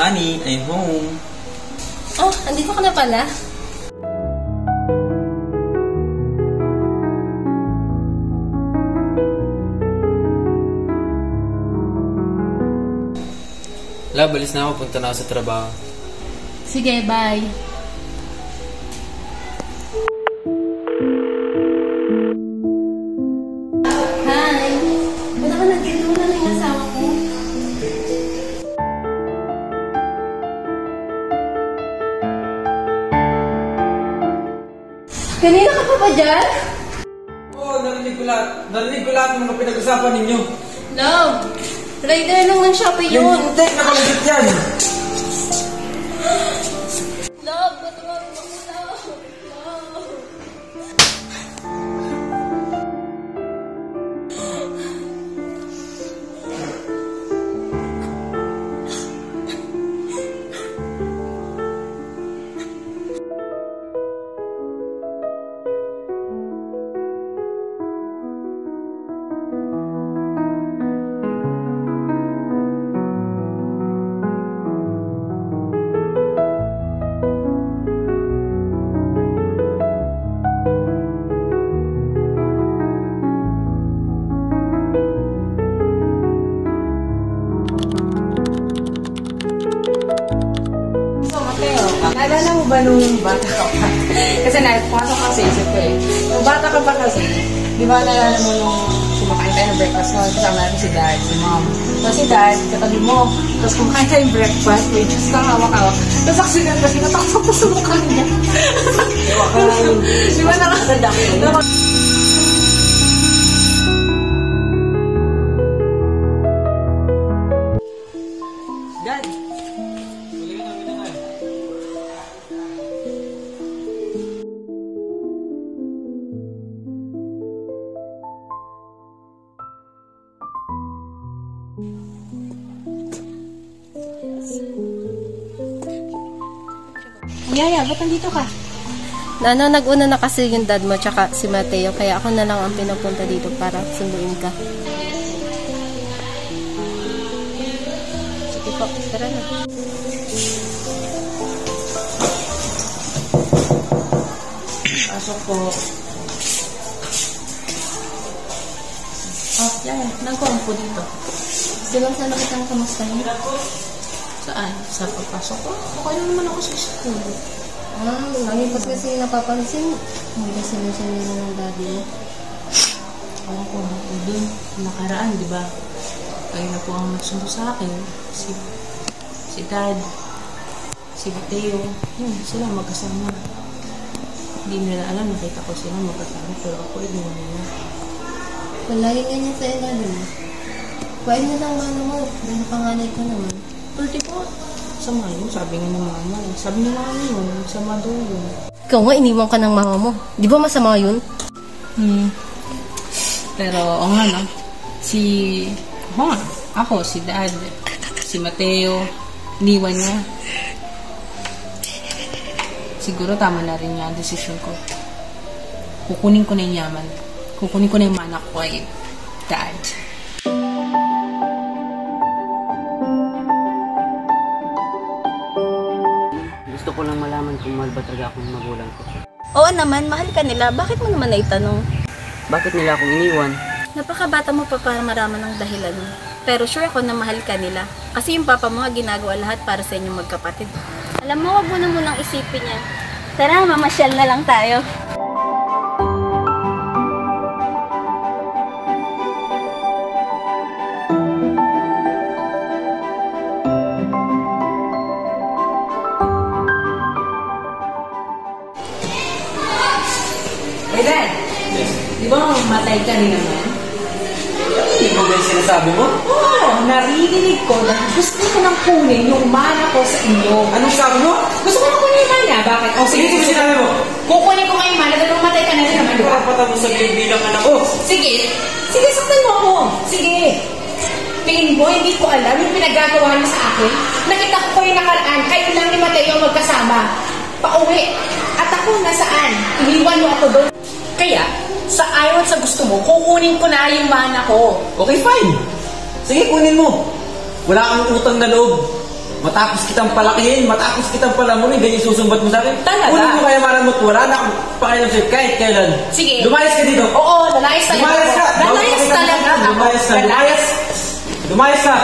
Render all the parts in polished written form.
Honey, I'm home. Oh, andito ka na pala? Love, alis na ako. Punta na ako sa trabaho. Sige, bye. Hi! Wala ka nag-ilo na yung asawa ko? Kanina ka pa ba dyan? Oo, narinig ko lahat. Narinig ko lahat ng mga pinag-usapan ninyo. Love! Rider lang ng Shopee yun. Hindi, nakalagit yan. Love, matulungan mo ko, Love. Love. Naalala mo ba nung bata ka pa? Kasi napasok ka sa isip ko eh. Nung bata ka pa kasi, di ba naalala mo nung kumakain tayo ng breakfast noon, kasama natin si dad, si mom. So si dad, katabi mo. Tapos kumakain tayo ng breakfast, may juice kang hawak-hawak. Tapos accident kasi natakot ko sa mukha niya. Di ba nakakadaki? Dad! Yaya, ba't nandito ka? Naguna na kasi yung dad mo tsaka si Mateo, kaya ako na lang ang pinapunta dito para sunduin ka. Sige po, tara na. Pasok po. Oh, Yaya, nagkuhan po dito. Gusto lang sana kitang kamustahin. Saan? Sa pagpasok ko? Okay lang naman ako sa school. Nangipas kasi napapansin. Hindi kasi minsan nila ng daddy mo. Alam ko na po dun. Nakaraan, di ba? Kayo na po ang nagsundo sa akin. Si dad, si Mateo. Sila magkasama. Hindi nila alam, nakita ko sila magkasama. Pero ako, hindi nila. Palagi ganyan sa ilalim mo. Kuhain na lang mano mo. Dahil panganay ka naman. 30 po. Sama yun, sabi nga ng mama. Sabi ni mama yun, sama daw yun. Ikaw nga, iniwan ka ng mama mo. Di ba masama yun? Pero, o nga no, ako, si dad, si Mateo, iniwan niya. Siguro tama na rin niya ang desisyon ko. Kukunin ko na yung yaman. Kukunin ko na yung manak ko kay dad. Gusto ko lang malaman kung mahal ba talaga akong magulang ko. Oo naman, mahal ka nila. Bakit mo naman naitanong? Bakit nila akong iniwan? Napakabata mo pa para maraman ng dahilan mo. Pero sure ako na mahal ka nila. Kasi yung papa mo nga ginagawa lahat para sa inyong magkapatid. Alam mo, wag mo na munang isipin yan. Tara, mamasyal na lang tayo. Hey, Dad! Yes. Di ba mamatay ka rin naman? Hindi mo ba yung sinasabi mo? Oo, narinig ko na gusto ko nang kunin yung mana ko sa inyo. Anong sabi mo? Gusto ko nang kunin yung mana. Bakit? O Sige, sige, sinabi mo. Kukunin ko ngayong mana dahil mamatay ka na rin naman, di ba? Karapatan mo sabihin bilang anak ko. Sige. Sige, saktan mo ako. Sige. Tingin mo, hindi ko alam yung pinagagawa niyo sa akin. Nakita ko yung nakaraan. Kayo lang ni Mateo magkasama. Pauwi. At ako nasaan? Iniwan mo ako doon. Kaya, sa ayaw at sa gusto mo, kukunin ko na yung mana ko. Okay, fine. Sige, kunin mo. Wala kang utang na loob. Matapos kitang palakihin, matapos kitang palamunin, ganyan susumbat mo sa akin. Talaga? Kunin mo kayamanan mo at wala na akong pakialam sa'yo kahit kailan. Sige. Lumayas ka dito. Oo, lalayas talaga. Lumayas ka. Lalayas talaga. Lumayas ka. Lumayas. Lumayas ka.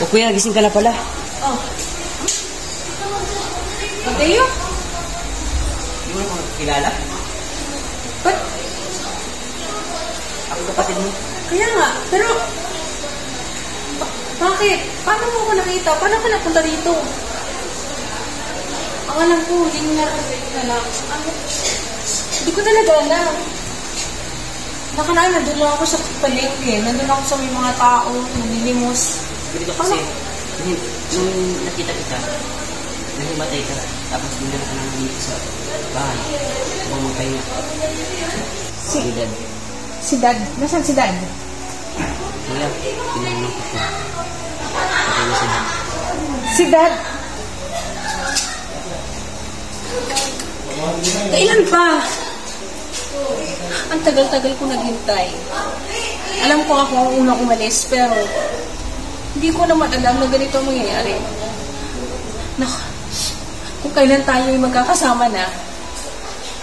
O kuya, gising ka na pala. Oh. Mateo? Hindi mo na ako kilala? Ba't? Ako kapatid mo. Kaya nga, pero... bakit? Paano mo ako nakita? Paano ka napunta dito? Ang alam ko, hindi mo narating na lang. Hindi ko talaga alam. Nakanaan, nandun lang ako sa palengke. Nandun ako sa may mga tao, nanilimos. Ganito kasi, nung nakita kita, nahimatay ka, tapos bigla ka naman dito sa bahay. Habang magpahinga. Si Dad. Si Dad? Nasaan si Dad? Kuya, pinanong ko. Patay na si Dad. Si Dad? Kailan pa? Ang tagal-tagal ko naghintay. Alam ko ako ang unang umalis, pero hindi ko naman alam na ganito ang mangyayari. Kung kailan tayo ay magkakasama na,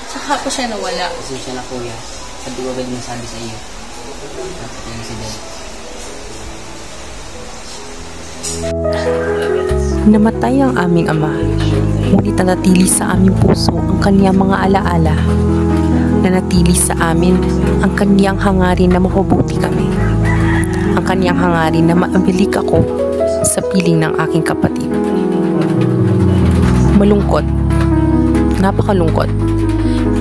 saka ko siya nawala. Pasensya na kuya. Sabi ko agad nasabi sa iyo. Patay na si Dad. Namatay ang aming ama, ngunit nanatili sa aming puso ang kaniyang mga alaala. Nanatili sa amin ang kaniyang hangarin na mapabuti kami. Ang kaniyang hangarin na maabilik ako sa piling ng aking kapatid. Malungkot, napakalungkot,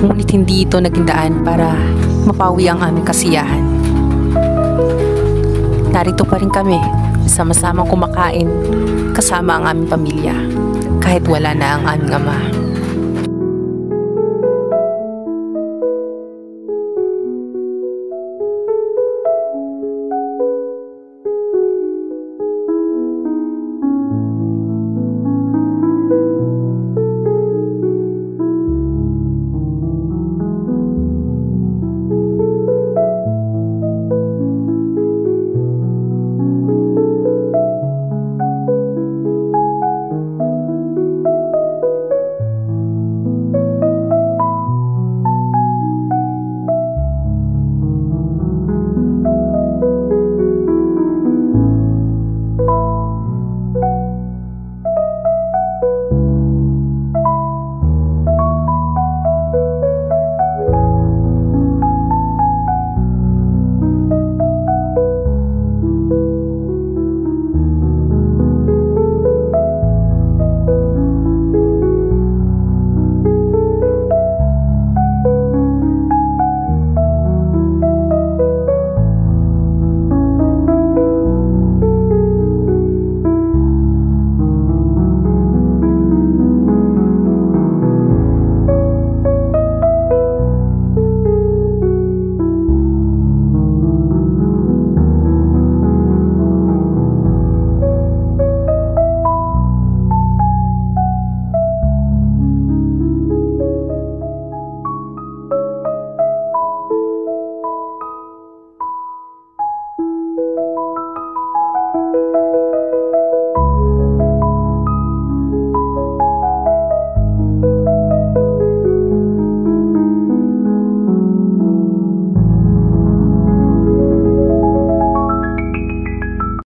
ngunit hindi ito naging daan para mapawi ang aming kasiyahan. Narito pa rin kami, sama-samang kumakain kasama ang aming pamilya, kahit wala na ang aming ama.